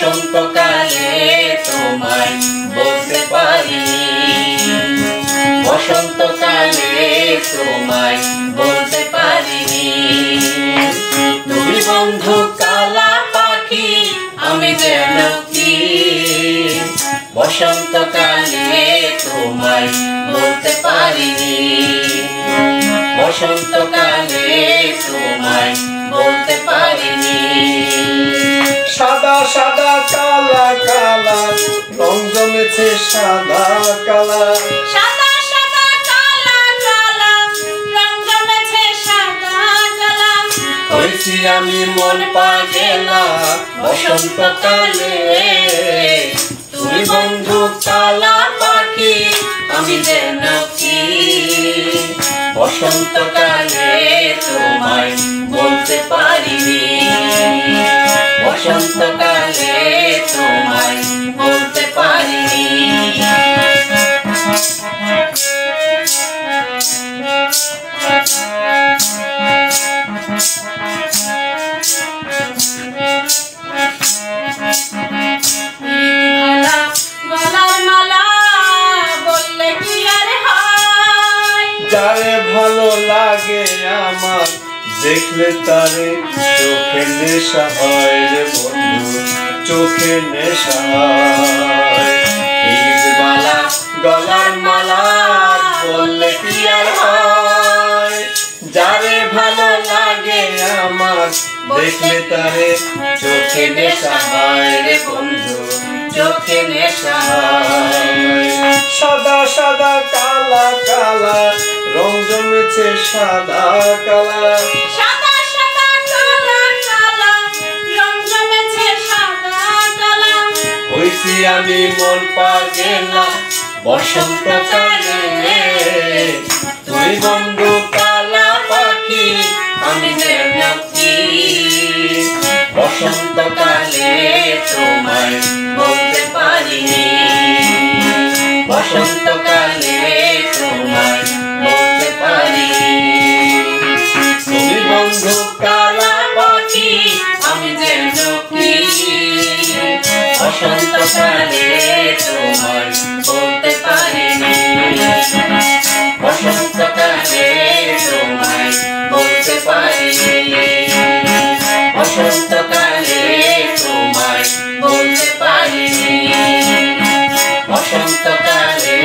বসন্তকালে তোমায় বলতে পারিনি, বসন্তকালে তোমায় বলতে পারিনি। তুমি বন্ধু কালা পাখি, আমি যেন কি বসন্তকালে তোমায় বলতে পারিনি, বসন্তকালে তোমায় বলতে পারিনি। সাদা সাদা কালা কালা রং জমেছে সাদা কালা, সাদা সাদা কালা কালা রং জমেছে সাদা কালা। হয়েছি আমি মন পাগেলা বসন্তকালে, তুমি বন্ধু কালা পাখি, আমি যেন কি বসন্তকালে তোমায় বলতে পারিনি, বসন্তকালে তোমায় বলতে পারিনি। যারে ভালো লাগে আমার দেখলে তারে চোখে নেশা হয় রে বন্ধু, চোখে নেশা হয়। মালা গলার মালা বললে কি আর হয়, যারে ভালো লাগে আমার দেখলে তারে চোখে নেশা হয় রে বন্ধু, চোখে নেশা হয়। সাদা সাদা কালা কালা রং জমেছে সাদা কালা, সাদা সাদা কালা কালা রং জমেছে সাদা কালা। হইছি আমি মন পাগেলা বসন্তকালে, তুই বন্ধু কালা পাখি, আমি যেন কি বসন্তকালে তোমায় বলতে পারিনি, বসন্তকালে তোমায় বলতে পারিনি। তুমি বন্ধু কালা পাখি, আমি যেন কি বসন্তকালে তোমায় বলতে পারিনি, বসন্তকালে তোমায় বলতে পারিনি, বসন্তকালে তোমায় বলতে পারিনি, বসন্তকালে